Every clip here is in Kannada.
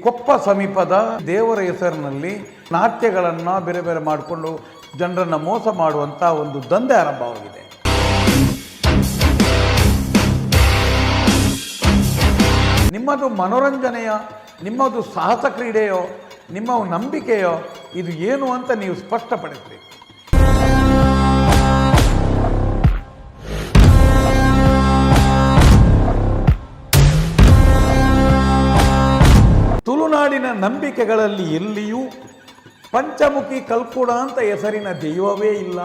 ಕೊಪ್ಪ ಸಮೀಪದ ದೇವರ ಹೆಸರಿನಲ್ಲಿ ನಾಟ್ಯಗಳನ್ನು ಬೇರೆ ಬೇರೆ ಮಾಡಿಕೊಂಡು ಜನರನ್ನು ಮೋಸ ಮಾಡುವಂಥ ಒಂದು ದಂಧೆ ಆರಂಭವಾಗಿದೆ. ನಿಮ್ಮದು ಮನೋರಂಜನೆಯ, ನಿಮ್ಮದು ಸಾಹಸ ಕ್ರೀಡೆಯೋ, ನಿಮ್ಮ ನಂಬಿಕೆಯೋ ಇದು ಏನು ಅಂತ ನೀವು ಸ್ಪಷ್ಟಪಡಿಸಬೇಕು. ತುಳುನಾಡಿನ ನಂಬಿಕೆಗಳಲ್ಲಿ ಎಲ್ಲಿಯೂ ಪಂಚಮುಖಿ ಕಲ್ಕುಡ ಅಂತ ಹೆಸರಿನ ದೈವವೇ ಇಲ್ಲ.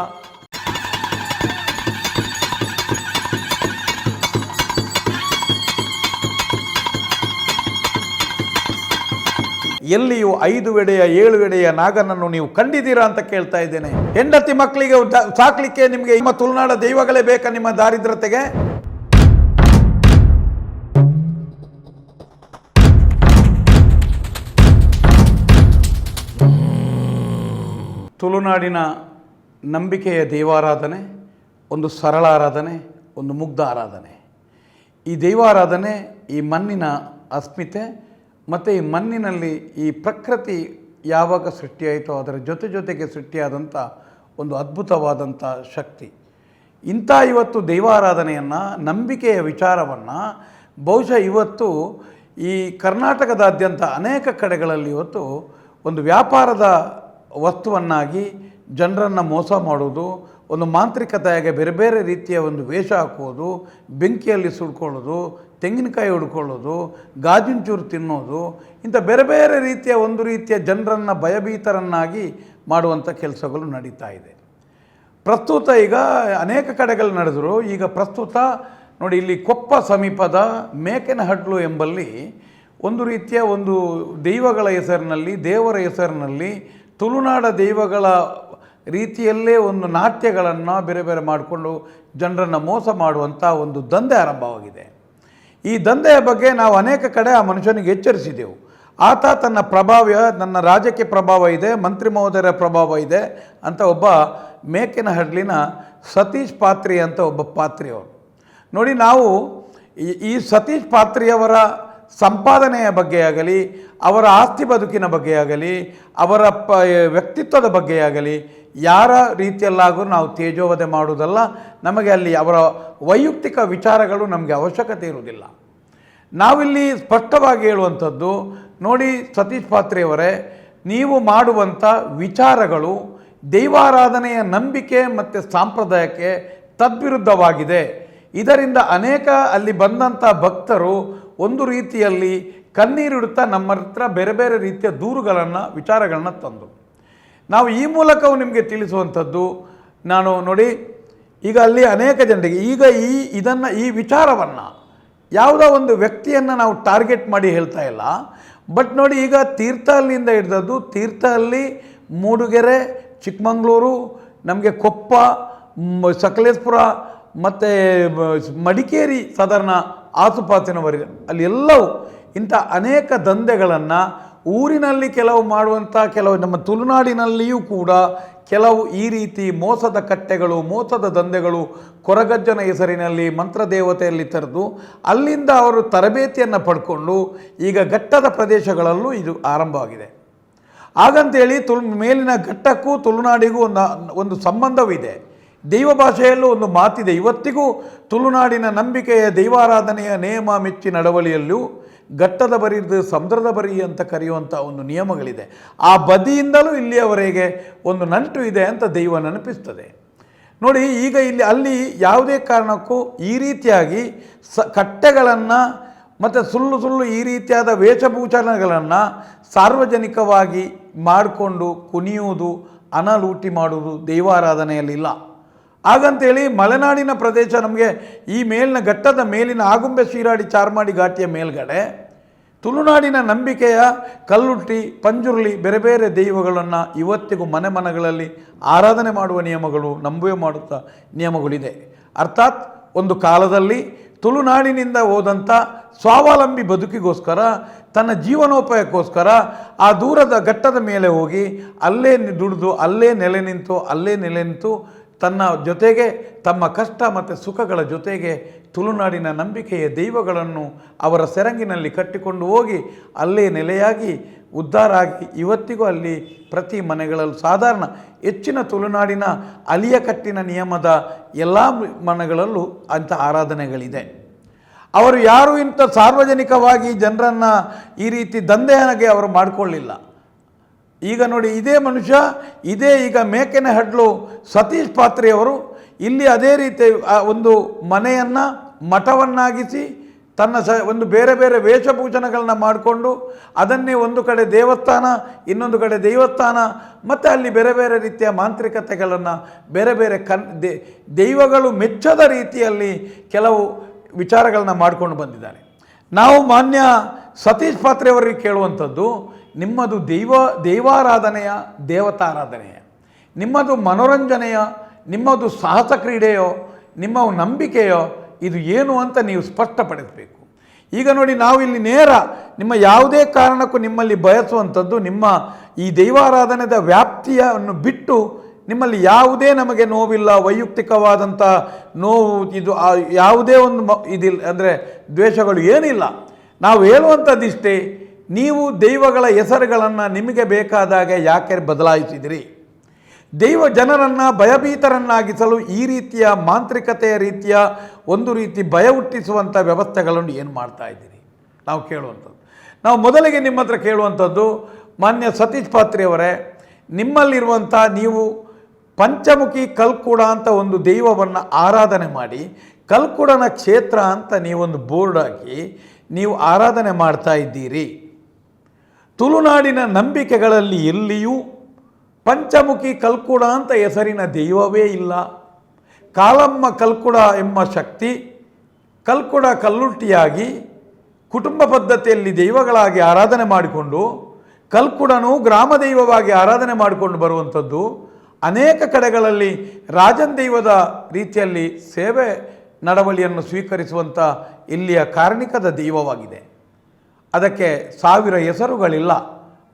ಎಲ್ಲಿಯೂ 5 ಎಡೆಯ 7 ಎಡೆಯ ನಾಗನನ್ನು ನೀವು ಕಂಡಿದ್ದೀರಾ ಅಂತ ಕೇಳ್ತಾ ಇದ್ದೇನೆ. ಹೆಂಡತಿ ಮಕ್ಕಳಿಗೆ ಸಾಕ್ಲಿಕ್ಕೆ ನಿಮಗೆ ನಿಮ್ಮ ತುಳುನಾಡ ದೈವಗಳೇ ಬೇಕಾ ನಿಮ್ಮ ದಾರಿದ್ರತೆಗೆ? ತುಳುನಾಡಿನ ನಂಬಿಕೆಯ ದೈವಾರಾಧನೆ ಒಂದು ಸರಳ ಆರಾಧನೆ, ಒಂದು ಮುಗ್ಧ ಆರಾಧನೆ. ಈ ದೈವಾರಾಧನೆ ಈ ಮಣ್ಣಿನ ಅಸ್ಮಿತೆ ಮತ್ತು ಈ ಮಣ್ಣಿನಲ್ಲಿ ಈ ಪ್ರಕೃತಿ ಯಾವಾಗ ಸೃಷ್ಟಿಯಾಯಿತೋ ಅದರ ಜೊತೆಗೆ ಸೃಷ್ಟಿಯಾದಂಥ ಒಂದು ಅದ್ಭುತವಾದಂಥ ಶಕ್ತಿ. ಇಂಥ ಇವತ್ತು ದೈವಾರಾಧನೆಯನ್ನು, ನಂಬಿಕೆಯ ವಿಚಾರವನ್ನು ಬಹುಶಃ ಇವತ್ತು ಈ ಕರ್ನಾಟಕದಾದ್ಯಂತ ಅನೇಕ ಕಡೆಗಳಲ್ಲಿ ಇವತ್ತು ಒಂದು ವ್ಯಾಪಾರದ ವಸ್ತುವನ್ನಾಗಿ ಜನರನ್ನು ಮೋಸ ಮಾಡೋದು, ಒಂದು ಮಾಂತ್ರಿಕತೆಯಾಗಿ ಬೇರೆ ಬೇರೆ ರೀತಿಯ ಒಂದು ವೇಷ ಹಾಕೋದು, ಬೆಂಕಿಯಲ್ಲಿ ಸುಡ್ಕೊಳ್ಳೋದು, ತೆಂಗಿನಕಾಯಿ ಹುಡ್ಕೊಳ್ಳೋದು, ಗಾಜಿನ ಚೂರು ತಿನ್ನೋದು, ಇಂಥ ಬೇರೆ ಬೇರೆ ರೀತಿಯ ಒಂದು ರೀತಿಯ ಜನರನ್ನು ಭಯಭೀತರನ್ನಾಗಿ ಮಾಡುವಂಥ ಕೆಲಸಗಳು ನಡೀತಾ ಇದೆ. ಪ್ರಸ್ತುತ ಈಗ ಅನೇಕ ಕಡೆಗಳು ನಡೆದರು. ಈಗ ಪ್ರಸ್ತುತ ನೋಡಿ, ಇಲ್ಲಿ ಕೊಪ್ಪ ಸಮೀಪದ ಮೇಕೆನಹಡ್ಲು ಎಂಬಲ್ಲಿ ಒಂದು ರೀತಿಯ ಒಂದು ದೈವಗಳ ಹೆಸರಿನಲ್ಲಿ, ದೇವರ ಹೆಸರಿನಲ್ಲಿ ತುಳುನಾಡ ದೈವಗಳ ರೀತಿಯಲ್ಲೇ ಒಂದು ನಾಟ್ಯಗಳನ್ನು ಬೇರೆ ಬೇರೆ ಮಾಡಿಕೊಂಡು ಜನರನ್ನು ಮೋಸ ಮಾಡುವಂಥ ಒಂದು ದಂಧೆ ಆರಂಭವಾಗಿದೆ. ಈ ದಂಧೆಯ ಬಗ್ಗೆ ನಾವು ಅನೇಕ ಕಡೆ ಆ ಮನುಷ್ಯನಿಗೆ ಎಚ್ಚರಿಸಿದೆವು. ಆತ ತನ್ನ ಪ್ರಭಾವ, ನನ್ನ ರಾಜಕೀಯ ಪ್ರಭಾವ ಇದೆ, ಮಂತ್ರಿ ಮಹೋದಯರ ಪ್ರಭಾವ ಇದೆ ಅಂತ ಒಬ್ಬ ಮೇಕೆನಹಡ್ಲಿನ ಸತೀಶ್ ಪಾತ್ರಿ ಅಂತ ಒಬ್ಬ ಪಾತ್ರಿಯವರು. ನೋಡಿ, ನಾವು ಈ ಸತೀಶ್ ಪಾತ್ರಿಯವರ ಸಂಪಾದನೆಯ ಬಗ್ಗೆ ಆಗಲಿ, ಅವರ ಆಸ್ತಿ ಬದುಕಿನ ಬಗ್ಗೆ ಆಗಲಿ, ಅವರ ವ್ಯಕ್ತಿತ್ವದ ಬಗ್ಗೆ ಆಗಲಿ ಯಾರ ರೀತಿಯಲ್ಲಾಗೂ ನಾವು ತೇಜೋವಧೆ ಮಾಡುವುದಲ್ಲ. ನಮಗೆ ಅಲ್ಲಿ ಅವರ ವೈಯಕ್ತಿಕ ವಿಚಾರಗಳು ನಮಗೆ ಅವಶ್ಯಕತೆ ಇರುವುದಿಲ್ಲ. ನಾವಿಲ್ಲಿ ಸ್ಪಷ್ಟವಾಗಿ ಹೇಳುವಂಥದ್ದು, ನೋಡಿ ಸತೀಶ್ ಪಾತ್ರೆಯವರೇ, ನೀವು ಮಾಡುವಂಥ ವಿಚಾರಗಳು ದೈವಾರಾಧನೆಯ ನಂಬಿಕೆ ಮತ್ತು ಸಂಪ್ರದಾಯಕ್ಕೆ ತದ್ವಿರುದ್ಧವಾಗಿದೆ. ಇದರಿಂದ ಅನೇಕ ಅಲ್ಲಿ ಬಂದಂಥ ಭಕ್ತರು ಒಂದು ರೀತಿಯಲ್ಲಿ ಕಣ್ಣೀರಿಡುತ್ತಾ ನಮ್ಮ ಹತ್ರ ಬೇರೆ ಬೇರೆ ರೀತಿಯ ದೂರುಗಳನ್ನು, ವಿಚಾರಗಳನ್ನು ತಂದರು. ನಾವು ಈ ಮೂಲಕವೂ ನಿಮಗೆ ತಿಳಿಸುವಂಥದ್ದು, ನಾನು ನೋಡಿ, ಈಗ ಅಲ್ಲಿ ಅನೇಕ ಜನರಿಗೆ ಈಗ ಈ ವಿಚಾರವನ್ನು ಯಾವುದೋ ಒಂದು ವ್ಯಕ್ತಿಯನ್ನು ನಾವು ಟಾರ್ಗೆಟ್ ಮಾಡಿ ಹೇಳ್ತಾ ಇಲ್ಲ. ಬಟ್ ನೋಡಿ, ಈಗ ತೀರ್ಥಹಳ್ಳಿಯಿಂದ ಹಿಡಿದದ್ದು, ತೀರ್ಥಹಳ್ಳಿ, ಮೂಡುಗೆರೆ, ಚಿಕ್ಕಮಗಳೂರು, ನಮಗೆ ಕೊಪ್ಪ, ಸಕಲೇಶಪುರ ಮತ್ತು ಮಡಿಕೇರಿ ಸಾಧಾರಣ ಆಸುಪಾಸಿನವರೆಗೆ ಅಲ್ಲಿ ಎಲ್ಲವೂ ಇಂಥ ಅನೇಕ ದಂಧೆಗಳನ್ನು ಊರಿನಲ್ಲಿ ಕೆಲವು ಮಾಡುವಂಥ, ಕೆಲವು ನಮ್ಮ ತುಳುನಾಡಿನಲ್ಲಿಯೂ ಕೂಡ ಕೆಲವು ಈ ರೀತಿ ಮೋಸದ ಕಟ್ಟೆಗಳು, ಮೋಸದ ದಂಧೆಗಳು ಕೊರಗಜ್ಜನ ಹೆಸರಿನಲ್ಲಿ ಮಂತ್ರದೇವತೆಯಲ್ಲಿ ತರೆದು ಅಲ್ಲಿಂದ ಅವರು ತರಬೇತಿಯನ್ನು ಪಡ್ಕೊಂಡು ಈಗ ಘಟ್ಟದ ಪ್ರದೇಶಗಳಲ್ಲೂ ಇದು ಆರಂಭವಾಗಿದೆ. ಹಾಗಂತೇಳಿ ಮೇಲಿನ ಘಟ್ಟಕ್ಕೂ ತುಳುನಾಡಿಗೂ ಒಂದು ಸಂಬಂಧವಿದೆ. ದೈವ ಭಾಷೆಯಲ್ಲೂ ಒಂದು ಮಾತಿದೆ. ಇವತ್ತಿಗೂ ತುಳುನಾಡಿನ ನಂಬಿಕೆಯ ದೈವಾರಾಧನೆಯ ನೇಮ ಮೆಚ್ಚಿ ನಡವಳಿಯಲ್ಲೂ ಘಟ್ಟದ ಬರಿದು ಸಮುದ್ರದ ಬರಿ ಅಂತ ಕರೆಯುವಂಥ ಒಂದು ನಿಯಮಗಳಿದೆ. ಆ ಬದಿಯಿಂದಲೂ ಇಲ್ಲಿಯವರೆಗೆ ಒಂದು ನಂಟು ಇದೆ ಅಂತ ದೈವ ನೆನಪಿಸ್ತದೆ. ನೋಡಿ, ಈಗ ಅಲ್ಲಿ ಯಾವುದೇ ಕಾರಣಕ್ಕೂ ಈ ರೀತಿಯಾಗಿ ಕಟ್ಟೆಗಳನ್ನು ಮತ್ತು ಸುಳ್ಳು ಈ ರೀತಿಯಾದ ವೇಷಭೂಷಣಗಳನ್ನು ಸಾರ್ವಜನಿಕವಾಗಿ ಮಾಡಿಕೊಂಡು ಕುಣಿಯುವುದು, ಹಣ ಲೂಟಿ ಮಾಡುವುದು ದೈವಾರಾಧನೆಯಲ್ಲಿಲ್ಲ. ಹಾಗಂತೇಳಿ ಮಲೆನಾಡಿನ ಪ್ರದೇಶ, ನಮಗೆ ಈ ಮೇಲಿನ ಘಟ್ಟದ ಮೇಲಿನ ಆಗುಂಬೆ, ಶಿರಾಡಿ, ಚಾರ್ಮಾಡಿ ಘಾಟಿಯ ಮೇಲ್ಗಡೆ ತುಳುನಾಡಿನ ನಂಬಿಕೆಯ ಕಲ್ಲುಟ್ಟಿ, ಪಂಜುರ್ಲಿ ಬೇರೆ ಬೇರೆ ದೈವಗಳನ್ನು ಇವತ್ತಿಗೂ ಮನೆಗಳಲ್ಲಿ ಆರಾಧನೆ ಮಾಡುವ ನಿಯಮಗಳು, ನಂಬುವೆ ಮಾಡುತ್ತಾ ನಿಯಮಗಳಿದೆ. ಅರ್ಥಾತ್ ಒಂದು ಕಾಲದಲ್ಲಿ ತುಳುನಾಡಿನಿಂದ ಹೋದಂಥ ಸ್ವಾವಲಂಬಿ ಬದುಕಿಗೋಸ್ಕರ, ತನ್ನ ಜೀವನೋಪಾಯಕ್ಕೋಸ್ಕರ ಆ ದೂರದ ಘಟ್ಟದ ಮೇಲೆ ಹೋಗಿ ಅಲ್ಲೇ ದುಡಿದು, ಅಲ್ಲೇ ನೆಲೆ ನಿಂತು ತನ್ನ ಜೊತೆಗೆ ತಮ್ಮ ಕಷ್ಟ ಮತ್ತು ಸುಖಗಳ ಜೊತೆಗೆ ತುಳುನಾಡಿನ ನಂಬಿಕೆಯ ದೈವಗಳನ್ನು ಅವರ ಸೆರಂಗಿನಲ್ಲಿ ಕಟ್ಟಿಕೊಂಡು ಹೋಗಿ ಅಲ್ಲೇ ನೆಲೆಯಾಗಿ ಉದ್ಧಾರ ಆಗಿ ಇವತ್ತಿಗೂ ಅಲ್ಲಿ ಪ್ರತಿ ಮನೆಗಳಲ್ಲೂ ಸಾಧಾರಣ ಹೆಚ್ಚಿನ ತುಳುನಾಡಿನ ಅಲಿಯಕಟ್ಟಿನ ನಿಯಮದ ಎಲ್ಲ ಮನೆಗಳಲ್ಲೂ ಅಂಥ ಆರಾಧನೆಗಳಿದೆ. ಅವರು ಯಾರೂ ಇಂಥ ಸಾರ್ವಜನಿಕವಾಗಿ ಜನರನ್ನು ಈ ರೀತಿ ದಂಧೆಯಾಗಿ ಅವರು ಮಾಡಿಕೊಳ್ಳಿಲ್ಲ. ಈಗ ನೋಡಿ, ಇದೇ ಮನುಷ್ಯ ಈಗ ಮೇಕೆನಹಡ್ಲು ಸತೀಶ್ ಪಾತ್ರೆಯವರು ಇಲ್ಲಿ ಅದೇ ರೀತಿ ಒಂದು ಮನೆಯನ್ನು ಮಠವನ್ನಾಗಿಸಿ ತನ್ನ ಒಂದು ಬೇರೆ ಬೇರೆ ವೇಷಭೂಷಣಗಳನ್ನ ಮಾಡಿಕೊಂಡು ಅದನ್ನೇ ಒಂದು ಕಡೆ ದೇವಸ್ಥಾನ, ಇನ್ನೊಂದು ಕಡೆ ದೇವಸ್ಥಾನ, ಮತ್ತು ಅಲ್ಲಿ ಬೇರೆ ಬೇರೆ ರೀತಿಯ ಮಾಂತ್ರಿಕತೆಗಳನ್ನು ಬೇರೆ ಬೇರೆ ದೈವಗಳು ಮೆಚ್ಚದ ರೀತಿಯಲ್ಲಿ ಕೆಲವು ವಿಚಾರಗಳನ್ನ ಮಾಡ್ಕೊಂಡು ಬಂದಿದ್ದಾರೆ. ನಾವು ಮಾನ್ಯ ಸತೀಶ್ ಪಾತ್ರೆಯವರಿಗೆ ಕೇಳುವಂಥದ್ದು, ನಿಮ್ಮದು ದೈವಾರಾಧನೆಯ ದೇವತಾರಾಧನೆಯ, ನಿಮ್ಮದು ಮನೋರಂಜನೆಯ, ನಿಮ್ಮದು ಸಾಹಸ ಕ್ರೀಡೆಯೋ, ನಿಮ್ಮ ನಂಬಿಕೆಯೋ, ಇದು ಏನು ಅಂತ ನೀವು ಸ್ಪಷ್ಟಪಡಿಸಬೇಕು. ಈಗ ನೋಡಿ, ನಾವು ಇಲ್ಲಿ ನೇರ ನಿಮ್ಮ ಯಾವುದೇ ಕಾರಣಕ್ಕೂ ನಿಮ್ಮಲ್ಲಿ ಬಯಸುವಂಥದ್ದು ನಿಮ್ಮ ಈ ದೈವಾರಾಧನೆಯ ವ್ಯಾಪ್ತಿಯನ್ನು ಬಿಟ್ಟು ನಿಮ್ಮಲ್ಲಿ ಯಾವುದೇ ನಮಗೆ ನೋವಿಲ್ಲ, ವೈಯಕ್ತಿಕವಾದಂಥ ನೋವು ಇದು ಯಾವುದೇ ಒಂದು ಇದಿಲ್ಲ, ಅಂದರೆ ದ್ವೇಷಗಳು ಏನಿಲ್ಲ. ನಾವು ಹೇಳುವಂಥದ್ದಿಷ್ಟೇ, ನೀವು ದೈವಗಳ ಹೆಸರುಗಳನ್ನು ನಿಮಗೆ ಬೇಕಾದಾಗ ಯಾಕೆ ಬದಲಾಯಿಸಿದಿರಿ? ದೈವ ಜನರನ್ನು ಭಯಭೀತರನ್ನಾಗಿಸಲು ಈ ರೀತಿಯ ಮಾಂತ್ರಿಕತೆಯ ರೀತಿಯ ಒಂದು ರೀತಿ ಭಯ ಹುಟ್ಟಿಸುವಂಥ ವ್ಯವಸ್ಥೆಗಳನ್ನು ಏನು ಮಾಡ್ತಾ ಇದ್ದೀರಿ? ನಾವು ಕೇಳುವಂಥದ್ದು, ನಾವು ಮೊದಲಿಗೆ ನಿಮ್ಮ ಹತ್ರ ಕೇಳುವಂಥದ್ದು, ಮಾನ್ಯ ಸತೀಶ್ ಪಾತ್ರೆಯವರೇ, ನಿಮ್ಮಲ್ಲಿರುವಂಥ ನೀವು ಪಂಚಮುಖಿ ಕಲ್ಕುಡ ಅಂತ ಒಂದು ದೈವವನ್ನು ಆರಾಧನೆ ಮಾಡಿ, ಕಲ್ಕುಡನ ಕ್ಷೇತ್ರ ಅಂತ ನೀವೊಂದು ಬೋರ್ಡ್ ಹಾಕಿ ನೀವು ಆರಾಧನೆ ಮಾಡ್ತಾ ಇದ್ದೀರಿ. ತುಳುನಾಡಿನ ನಂಬಿಕೆಗಳಲ್ಲಿ ಎಲ್ಲಿಯೂ ಪಂಚಮುಖಿ ಕಲ್ಕುಡ ಅಂತ ಹೆಸರಿನ ದೈವವೇ ಇಲ್ಲ. ಕಾಲಮ್ಮ ಕಲ್ಕುಡ ಎಂಬ ಶಕ್ತಿ ಕಲ್ಕುಡ ಕಲ್ಲುಟ್ಟಿಯಾಗಿ ಕುಟುಂಬ ಪದ್ಧತಿಯಲ್ಲಿ ದೈವಗಳಾಗಿ ಆರಾಧನೆ ಮಾಡಿಕೊಂಡು, ಕಲ್ಕುಡನು ಗ್ರಾಮ ದೈವವಾಗಿ ಆರಾಧನೆ ಮಾಡಿಕೊಂಡು ಬರುವಂಥದ್ದು ಅನೇಕ ಕಡೆಗಳಲ್ಲಿ ರಾಜನ್ ದೈವದ ರೀತಿಯಲ್ಲಿ ಸೇವೆ ನಡವಳಿಯನ್ನು ಸ್ವೀಕರಿಸುವಂಥ ಇಲ್ಲಿಯ ಕಾರ್ಣಿಕದ ದೈವವಾಗಿದೆ. ಅದಕ್ಕೆ ಸಾವಿರ ಹೆಸರುಗಳಿಲ್ಲ.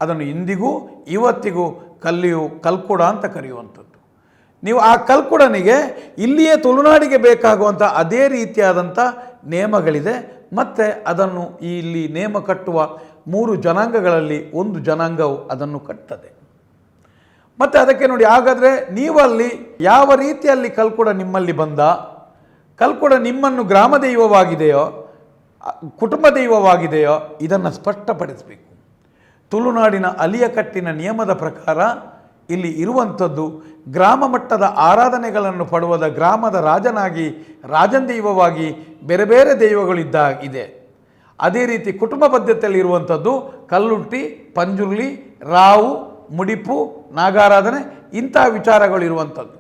ಅದನ್ನು ಇಂದಿಗೂ ಇವತ್ತಿಗೂ ಕಲ್ಕುಡ ಅಂತ ಕರೆಯುವಂಥದ್ದು. ನೀವು ಆ ಕಲ್ಕುಡನಿಗೆ ಇಲ್ಲಿಯೇ ತುಳುನಾಡಿಗೆ ಬೇಕಾಗುವಂಥ ಅದೇ ರೀತಿಯಾದಂಥ ನೇಮಗಳಿದೆ. ಮತ್ತು ಅದನ್ನು ಇಲ್ಲಿ ನೇಮ ಕಟ್ಟುವ 3 ಜನಾಂಗಗಳಲ್ಲಿ ಒಂದು ಜನಾಂಗವು ಅದನ್ನು ಕಟ್ತದೆ. ಮತ್ತು ಅದಕ್ಕೆ ನೋಡಿ, ಹಾಗಾದರೆ ನೀವಲ್ಲಿ ಯಾವ ರೀತಿಯಲ್ಲಿ ಕಲ್ಕುಡ ನಿಮ್ಮಲ್ಲಿ ಬಂದ? ಕಲ್ಕುಡ ನಿಮ್ಮನ್ನು ಗ್ರಾಮ ದೈವವಾಗಿದೆಯೋ, ಕುಟುಂಬ ದೈವವಾಗಿದೆಯೋ? ಇದನ್ನು ಸ್ಪಷ್ಟಪಡಿಸಬೇಕು. ತುಳುನಾಡಿನ ಅಲಿಯಕಟ್ಟಿನ ನಿಯಮದ ಪ್ರಕಾರ ಇಲ್ಲಿ ಇರುವಂಥದ್ದು ಗ್ರಾಮ ಮಟ್ಟದ ಆರಾಧನೆಗಳನ್ನು ಪಡುವದ ಗ್ರಾಮದ ರಾಜನಾಗಿ, ರಾಜನ್ ದೈವವಾಗಿ ಬೇರೆ ಬೇರೆ ಇದೆ. ಅದೇ ರೀತಿ ಕುಟುಂಬ ಪದ್ಧತಿಯಲ್ಲಿ ಇರುವಂಥದ್ದು ಕಲ್ಲುಟ್ಟಿ, ಪಂಜುರ್ಲಿ, ರಾವು, ಮುಡಿಪು, ನಾಗಾರಾಧನೆ, ಇಂಥ ವಿಚಾರಗಳಿರುವಂಥದ್ದು.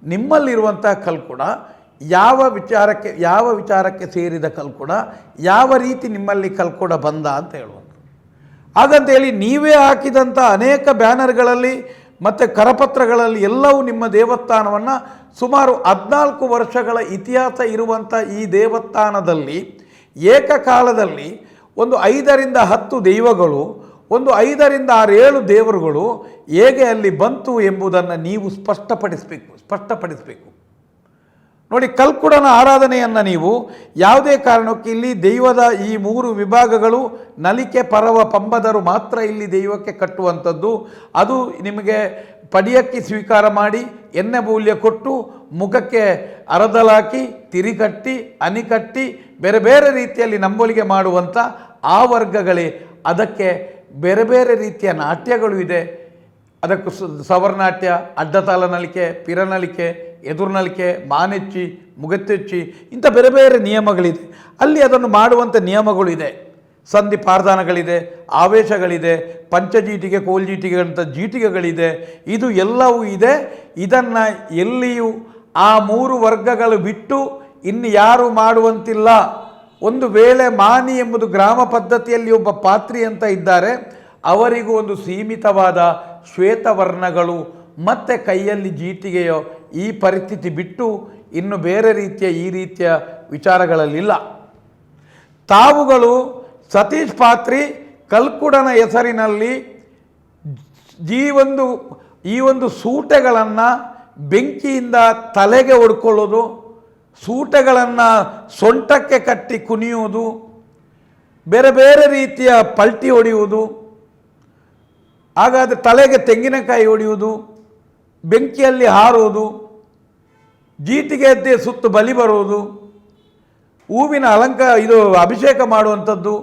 ನಿಮ್ಮಲ್ಲಿರುವಂಥ ಕಲ್ಕುಡ ಯಾವ ವಿಚಾರಕ್ಕೆ ಸೇರಿದ ಕಲ್ಕುಡ, ಯಾವ ರೀತಿ ನಿಮ್ಮಲ್ಲಿ ಕಲ್ಕುಡ ಬಂದ ಅಂತ ಹೇಳುವಂಥದ್ದು. ಹಾಗಂತೇಳಿ ನೀವೇ ಹಾಕಿದಂಥ ಅನೇಕ ಬ್ಯಾನರ್ಗಳಲ್ಲಿ ಮತ್ತು ಕರಪತ್ರಗಳಲ್ಲಿ ಎಲ್ಲವೂ ನಿಮ್ಮ ದೇವಸ್ಥಾನವನ್ನು ಸುಮಾರು 14 ವರ್ಷಗಳ ಇತಿಹಾಸ ಇರುವಂಥ ಈ ದೇವಸ್ಥಾನದಲ್ಲಿ ಏಕಕಾಲದಲ್ಲಿ ಒಂದು 5 ರಿಂದ 10 ದೈವಗಳು, ಒಂದು 5 ರಿಂದ 6, 7 ದೇವರುಗಳು ಹೇಗೆ ಅಲ್ಲಿ ಬಂತು ಎಂಬುದನ್ನು ನೀವು ಸ್ಪಷ್ಟಪಡಿಸಬೇಕು. ನೋಡಿ, ಕಲ್ಕುಡನ ಆರಾಧನೆಯನ್ನು ನೀವು ಯಾವುದೇ ಕಾರಣಕ್ಕೆ ಇಲ್ಲಿ ದೈವದ ಈ 3 ವಿಭಾಗಗಳು ನಲಿಕೆ, ಪರವ, ಪಂಬದರು ಮಾತ್ರ ಇಲ್ಲಿ ದೈವಕ್ಕೆ ಕಟ್ಟುವಂಥದ್ದು. ಅದು ನಿಮಗೆ ಪಡಿಯಕ್ಕೆ ಸ್ವೀಕಾರ ಮಾಡಿ ಎಣ್ಣೆ ಮೂಲ್ಯ ಕೊಟ್ಟು ಮುಖಕ್ಕೆ ಅರದಲಾಕಿ ತಿರಿಕಟ್ಟಿ ಅನಿಕಟ್ಟಿ ಬೇರೆ ಬೇರೆ ರೀತಿಯಲ್ಲಿ ನಂಬಲಿಗೆ ಮಾಡುವಂಥ ಆ ವರ್ಗಗಳೇ. ಅದಕ್ಕೆ ಬೇರೆ ಬೇರೆ ರೀತಿಯ ನಾಟ್ಯಗಳು ಇದೆ. ಅದಕ್ಕೂ ಸವರ್ನಾಟ್ಯ, ಅಡ್ಡತಾಲ ನಲಿಕೆ, ಪಿರನಲಿಕೆ, ಎದುರುನಲಿಕೆ, ಮಾನೆಚ್ಚಿ, ಮುಗತ್ತೆಚ್ಚಿ, ಇಂಥ ಬೇರೆ ಬೇರೆ ನಿಯಮಗಳಿದೆ. ಅಲ್ಲಿ ಅದನ್ನು ಮಾಡುವಂಥ ನಿಯಮಗಳು ಇದೆ. ಸಂಧಿ ಪಾರ್ಧಾನಗಳಿದೆ, ಆವೇಶಗಳಿದೆ, ಪಂಚಜೀಟಿಗೆ, ಕೋಲ್ಜೀಟಿಗೆ ಅಂತ ಜೀಟಿಗೆಗಳಿದೆ. ಇದು ಎಲ್ಲವೂ ಇದೆ. ಇದನ್ನು ಎಲ್ಲಿಯೂ ಆ 3 ವರ್ಗಗಳು ಬಿಟ್ಟು ಇನ್ನು ಯಾರು ಮಾಡುವಂತಿಲ್ಲ. ಒಂದು ವೇಳೆ ಮಾನಿ ಎಂಬುದು ಗ್ರಾಮ ಪದ್ಧತಿಯಲ್ಲಿ ಒಬ್ಬ ಪಾತ್ರಿ ಅಂತ ಇದ್ದಾರೆ, ಅವರಿಗೂ ಒಂದು ಸೀಮಿತವಾದ ಶ್ವೇತವರ್ಣಗಳು ಮತ್ತು ಕೈಯಲ್ಲಿ ಜೀಟಿಗೆಯೋ ಈ ಪರಿಸ್ಥಿತಿ ಬಿಟ್ಟು ಇನ್ನು ಬೇರೆ ರೀತಿಯ ಈ ರೀತಿಯ ವಿಚಾರಗಳಲ್ಲಿಲ್ಲ. ತಾವುಗಳು ಸತೀಶ್ ಪಾತ್ರಿ ಕಲ್ಕುಡನ ಹೆಸರಿನಲ್ಲಿ ಈ ಒಂದು ಸೂಟೆಗಳನ್ನು ಬೆಂಕಿಯಿಂದ ತಲೆಗೆ ಹೊಡ್ಕೊಳ್ಳೋದು, ಸೂಟಗಳನ್ನು ಸೊಂಟಕ್ಕೆ ಕಟ್ಟಿ ಕುಣಿಯುವುದು, ಬೇರೆ ಬೇರೆ ರೀತಿಯ ಪಲ್ಟಿ ಹೊಡೆಯುವುದು, ಹಾಗಾದರೆ ತಲೆಗೆ ತೆಂಗಿನಕಾಯಿ ಹೊಡೆಯುವುದು, ಬೆಂಕಿಯಲ್ಲಿ ಹಾರುವುದು, ಜೀಟಿಗೆ ಎದ್ದೆ ಸುತ್ತು ಬಲಿ ಬರುವುದು, ಹೂವಿನ ಅಭಿಷೇಕ ಮಾಡುವಂಥದ್ದು,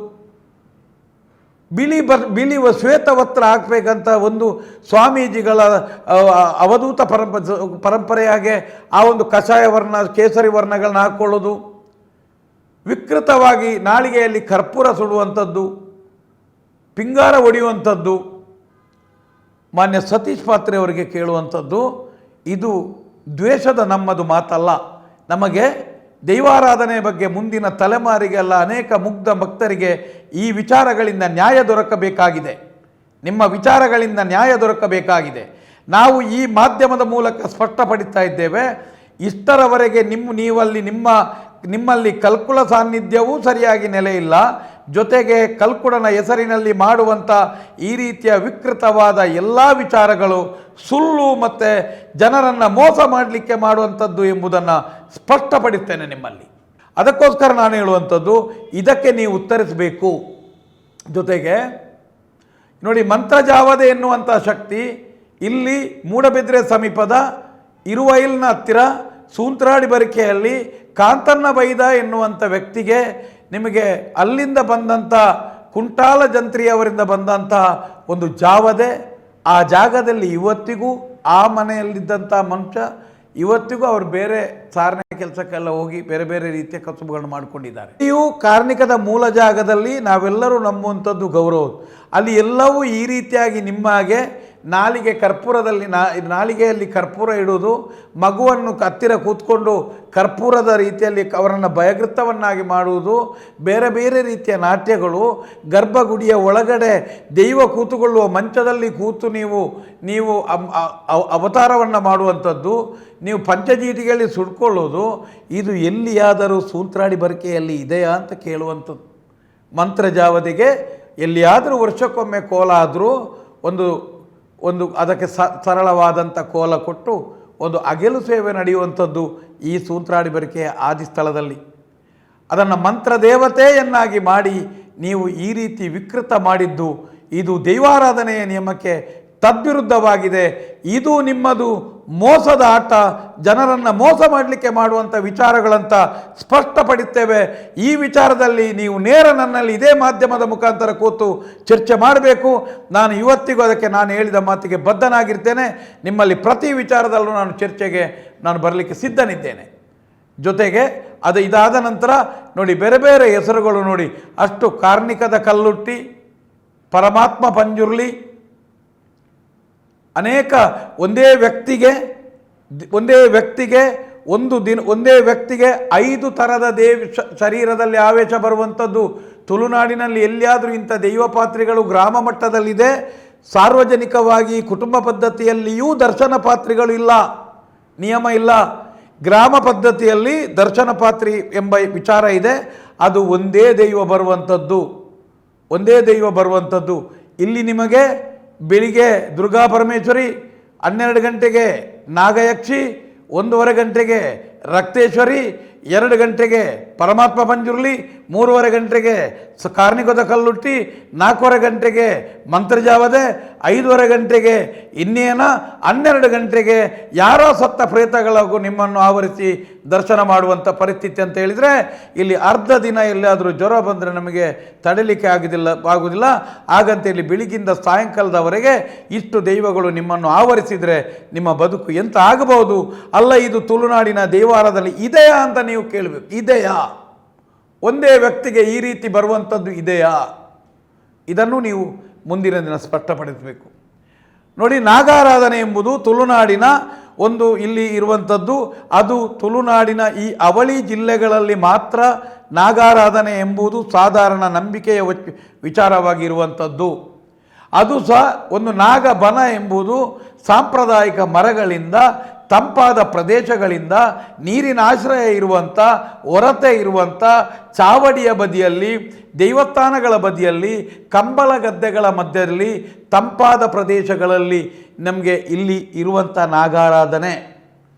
ಬಿಳಿ ಶ್ವೇತ ವಸ್ತ್ರ ಹಾಕಬೇಕಂತ ಒಂದು ಸ್ವಾಮೀಜಿಗಳ ಅವಧೂತ ಪರಂಪರೆಯಾಗೆ ಆ ಒಂದು ಕಷಾಯ ವರ್ಣ ಕೇಸರಿ ವರ್ಣಗಳನ್ನ ಹಾಕ್ಕೊಳ್ಳೋದು, ವಿಕೃತವಾಗಿ ನಾಲಿಗೆಯಲ್ಲಿ ಕರ್ಪೂರ ಸುಡುವಂಥದ್ದು, ಪಿಂಗಾರ ಹೊಡೆಯುವಂಥದ್ದು. ಮಾನ್ಯ ಸತೀಶ್ ಪಾತ್ರೆ ಅವರಿಗೆ ಕೇಳುವಂಥದ್ದು, ಇದು ದ್ವೇಷದ ನಮ್ಮದು ಮಾತಲ್ಲ. ನಮಗೆ ದೈವಾರಾಧನೆ ಬಗ್ಗೆ ಮುಂದಿನ ತಲೆಮಾರಿಗೆಲ್ಲ ಅನೇಕ ಮುಗ್ಧ ಭಕ್ತರಿಗೆ ಈ ವಿಚಾರಗಳಿಂದ ನ್ಯಾಯ ದೊರಕಬೇಕಾಗಿದೆ. ನಿಮ್ಮ ವಿಚಾರಗಳಿಂದ ನ್ಯಾಯ ದೊರಕಬೇಕಾಗಿದೆ. ನಾವು ಈ ಮಾಧ್ಯಮದ ಮೂಲಕ ಸ್ಪಷ್ಟಪಡಿಸ್ತಾ ಇದ್ದೇವೆ. ಇಷ್ಟರವರೆಗೆ ನಿಮ್ಮಲ್ಲಿ ಕಲ್ಕುಳ ಸಾನ್ನಿಧ್ಯವೂ ಸರಿಯಾಗಿ ನೆಲೆಯಿಲ್ಲ. ಜೊತೆಗೆ ಕಲ್ಕುಡನ ಹೆಸರಿನಲ್ಲಿ ಮಾಡುವಂಥ ಈ ರೀತಿಯ ವಿಕೃತವಾದ ಎಲ್ಲ ವಿಚಾರಗಳು ಸುಳ್ಳು ಮತ್ತು ಜನರನ್ನು ಮೋಸ ಮಾಡಲಿಕ್ಕೆ ಮಾಡುವಂಥದ್ದು ಎಂಬುದನ್ನು ಸ್ಪಷ್ಟಪಡಿಸ್ತೇನೆ ನಿಮ್ಮಲ್ಲಿ. ಅದಕ್ಕೋಸ್ಕರ ನಾನು ಹೇಳುವಂಥದ್ದು, ಇದಕ್ಕೆ ನೀವು ಉತ್ತರಿಸಬೇಕು. ಜೊತೆಗೆ ನೋಡಿ, ಮಂತ್ರಜಾವದೆ ಎನ್ನುವಂಥ ಶಕ್ತಿ ಇಲ್ಲಿ ಮೂಡಬಿದ್ರೆ ಸಮೀಪದ ಇರುವೈಲ್ನ ಹತ್ತಿರ ಸೂಂತ್ರಾಡಿ ಬರಿಕೆಯಲ್ಲಿ ಕಾಂತನ್ನ ಬೈದ ಎನ್ನುವಂಥ ವ್ಯಕ್ತಿಗೆ ನಿಮಗೆ ಅಲ್ಲಿಂದ ಬಂದಂಥ ಕುಂಟಾಲ ಜಂತ್ರಿಯವರಿಂದ ಬಂದಂಥ ಒಂದು ಜಾವದೆ, ಆ ಜಾಗದಲ್ಲಿ ಇವತ್ತಿಗೂ ಆ ಮನೆಯಲ್ಲಿದ್ದಂಥ ಮನುಷ್ಯ ಇವತ್ತಿಗೂ ಅವರು ಬೇರೆ ಸಾರನೆ ಕೆಲಸಕ್ಕೆಲ್ಲ ಹೋಗಿ ಬೇರೆ ಬೇರೆ ರೀತಿಯ ಕಸುಬುಗಳನ್ನು ಮಾಡಿಕೊಂಡಿದ್ದಾರೆ. ಇವು ಕಾರ್ಣಿಕದ ಮೂಲ ಜಾಗದಲ್ಲಿ ನಾವೆಲ್ಲರೂ ನಂಬುವಂಥದ್ದು ಗೌರವ. ಅಲ್ಲಿ ಎಲ್ಲವೂ ಈ ರೀತಿಯಾಗಿ ನಿಮ್ಮ ಹಾಗೆ ನಾಲಿಗೆಯಲ್ಲಿ ಕರ್ಪೂರ ಇಡುವುದು, ಮಗುವನ್ನು ಹತ್ತಿರ ಕೂತ್ಕೊಂಡು ಕರ್ಪೂರದ ರೀತಿಯಲ್ಲಿ ಅವರನ್ನು ಭಯಗೃತವನ್ನಾಗಿ ಮಾಡುವುದು, ಬೇರೆ ಬೇರೆ ರೀತಿಯ ನಾಟ್ಯಗಳು, ಗರ್ಭಗುಡಿಯ ಒಳಗಡೆ ದೈವ ಕೂತುಕೊಳ್ಳುವ ಮಂಚದಲ್ಲಿ ಕೂತು ನೀವು ಅವತಾರವನ್ನು ಮಾಡುವಂಥದ್ದು, ನೀವು ಪಂಚಜೀಟಿಗಳಲ್ಲಿ ಸುಡ್ಕೊಳ್ಳೋದು, ಇದು ಎಲ್ಲಿಯಾದರೂ ಸೂಂತ್ರಾಡಿ ಬರಿಕೆಯಲ್ಲಿ ಇದೆಯಾ ಅಂತ ಕೇಳುವಂಥದ್ದು. ಮಂತ್ರಜಾವದಿಗೆ ಎಲ್ಲಿಯಾದರೂ ವರ್ಷಕ್ಕೊಮ್ಮೆ ಕೋಲ ಆದರೂ ಒಂದು ಅದಕ್ಕೆ ಸರಳವಾದಂಥ ಕೋಲ ಕೊಟ್ಟು ಒಂದು ಅಗೆಲು ಸೇವೆ ನಡೆಯುವಂಥದ್ದು ಈ ಸೂಂತ್ರಾಡಿ ಬರಿಕೆಯ ಆದಿಸ್ಥಳದಲ್ಲಿ. ಅದನ್ನು ಮಂತ್ರದೇವತೆಯನ್ನಾಗಿ ಮಾಡಿ ನೀವು ಈ ರೀತಿ ವಿಕೃತ ಮಾಡಿದ್ದು ಇದು ದೈವಾರಾಧನೆಯ ನಿಯಮಕ್ಕೆ ತದ್ವಿರುದ್ಧವಾಗಿದೆ. ಇದು ನಿಮ್ಮದು ಮೋಸದ ಆಟ, ಜನರನ್ನು ಮೋಸ ಮಾಡಲಿಕ್ಕೆ ಮಾಡುವಂಥ ವಿಚಾರಗಳಂತ ಸ್ಪಷ್ಟಪಡುತ್ತೇವೆ. ಈ ವಿಚಾರದಲ್ಲಿ ನೀವು ನೇರ ನನ್ನಲ್ಲಿ ಇದೇ ಮಾಧ್ಯಮದ ಮುಖಾಂತರ ಕೂತು ಚರ್ಚೆ ಮಾಡಬೇಕು. ನಾನು ಇವತ್ತಿಗೂ ಅದಕ್ಕೆ ನಾನು ಹೇಳಿದ ಮಾತಿಗೆ ಬದ್ಧನಾಗಿರ್ತೇನೆ. ನಿಮ್ಮಲ್ಲಿ ಪ್ರತಿ ವಿಚಾರದಲ್ಲೂ ಚರ್ಚೆಗೆ ಬರಲಿಕ್ಕೆ ಸಿದ್ಧನಿದ್ದೇನೆ. ಜೊತೆಗೆ ಇದಾದ ನಂತರ ನೋಡಿ, ಬೇರೆ ಬೇರೆ ಹೆಸರುಗಳು ನೋಡಿ, ಅಷ್ಟು ಕಾರ್ಣಿಕದ ಕಲ್ಲುಟ್ಟಿ, ಪರಮಾತ್ಮ ಪಂಜುರ್ಲಿ, ಅನೇಕ ಒಂದೇ ವ್ಯಕ್ತಿಗೆ 5 ಥರದ ಶರೀರದಲ್ಲಿ ಆವೇಶ ಬರುವಂಥದ್ದು. ತುಳುನಾಡಿನಲ್ಲಿ ಎಲ್ಲಿಯಾದರೂ ಇಂಥ ದೈವಪಾತ್ರಿಗಳು ಗ್ರಾಮ ಮಟ್ಟದಲ್ಲಿದೆ. ಸಾರ್ವಜನಿಕವಾಗಿ ಕುಟುಂಬ ಪದ್ಧತಿಯಲ್ಲಿಯೂ ದರ್ಶನ ಪಾತ್ರಿಗಳು ಇಲ್ಲ, ನಿಯಮ ಇಲ್ಲ. ಗ್ರಾಮ ಪದ್ಧತಿಯಲ್ಲಿ ದರ್ಶನ ಪಾತ್ರಿ ಎಂಬ ವಿಚಾರ ಇದೆ. ಅದು ಒಂದೇ ದೈವ ಬರುವಂಥದ್ದು. ಇಲ್ಲಿ ನಿಮಗೆ ಬೆಳಿಗ್ಗೆ ದುರ್ಗಾ ಪರಮೇಶ್ವರಿ, 12 ಗಂಟೆಗೆ ನಾಗಯಕ್ಷಿ, 1:15 ಗಂಟೆಗೆ ರಕ್ತೇಶ್ವರಿ, 2 ಗಂಟೆಗೆ ಪರಮಾತ್ಮ ಪಂಜುರ್ಲಿ, 3:15 ಗಂಟೆಗೆ ಕಾರ್ಣಿಕದ ಕಲ್ಲುಟ್ಟಿ, 4:15 ಗಂಟೆಗೆ ಮಂತ್ರಜಾವದೆ, 5:15 ಗಂಟೆಗೆ ಇನ್ನೇನ, 12 ಗಂಟೆಗೆ ಯಾರೋ ಸತ್ತ ಪ್ರೇತಗಳಿಗೂ ನಿಮ್ಮನ್ನು ಆವರಿಸಿ ದರ್ಶನ ಮಾಡುವಂಥ ಪರಿಸ್ಥಿತಿ ಅಂತ ಹೇಳಿದರೆ, ಇಲ್ಲಿ ಅರ್ಧ ದಿನ ಎಲ್ಲಾದರೂ ಜ್ವರ ಬಂದರೆ ನಮಗೆ ತಡೆಯಲಿಕ್ಕೆ ಆಗುವುದಿಲ್ಲ. ಹಾಗಂತೇಳಿ ಬೆಳಗಿಂದ ಸಾಯಂಕಾಲದವರೆಗೆ ಇಷ್ಟು ದೈವಗಳು ನಿಮ್ಮನ್ನು ಆವರಿಸಿದರೆ ನಿಮ್ಮ ಬದುಕು ಎಂತ ಆಗಬಹುದು? ಅಲ್ಲ, ಇದು ತುಳುನಾಡಿನ ದೇವಾಲಯದಲ್ಲಿ ಇದೆಯಾ ಅಂತ ನೀವು ಕೇಳಬೇಕು. ಇದೆಯಾ? ಒಂದೇ ವ್ಯಕ್ತಿಗೆ ಈ ರೀತಿ ಬರುವಂಥದ್ದು ಇದೆಯಾ? ಇದನ್ನು ನೀವು ಮುಂದಿನ ದಿನ ಸ್ಪಷ್ಟಪಡಿಸಬೇಕು. ನೋಡಿ, ನಾಗಾರಾಧನೆ ಎಂಬುದು ತುಳುನಾಡಿನ ಇಲ್ಲಿ ಇರುವಂಥದ್ದು. ಅದು ತುಳುನಾಡಿನ ಈ ಅವಳಿ ಜಿಲ್ಲೆಗಳಲ್ಲಿ ಮಾತ್ರ ನಾಗಾರಾಧನೆ ಎಂಬುದು ಸಾಧಾರಣ ನಂಬಿಕೆಯ ವಿಚಾರವಾಗಿರುವಂಥದ್ದು. ಅದು ಸಹ ಒಂದು ನಾಗಬನ ಎಂಬುದು ಸಾಂಪ್ರದಾಯಿಕ ಮರಗಳಿಂದ, ತಂಪಾದ ಪ್ರದೇಶಗಳಿಂದ, ನೀರಿನ ಆಶ್ರಯ ಇರುವಂಥ, ಹೊರತೆ ಇರುವಂಥ ಚಾವಡಿಯ ಬದಿಯಲ್ಲಿ, ದೈವಸ್ಥಾನಗಳ ಬದಿಯಲ್ಲಿ, ಕಂಬಳ ಗದ್ದೆಗಳ ಮಧ್ಯದಲ್ಲಿ, ತಂಪಾದ ಪ್ರದೇಶಗಳಲ್ಲಿ ನಮಗೆ ಇಲ್ಲಿ ಇರುವಂಥ ನಾಗಾರಾಧನೆ.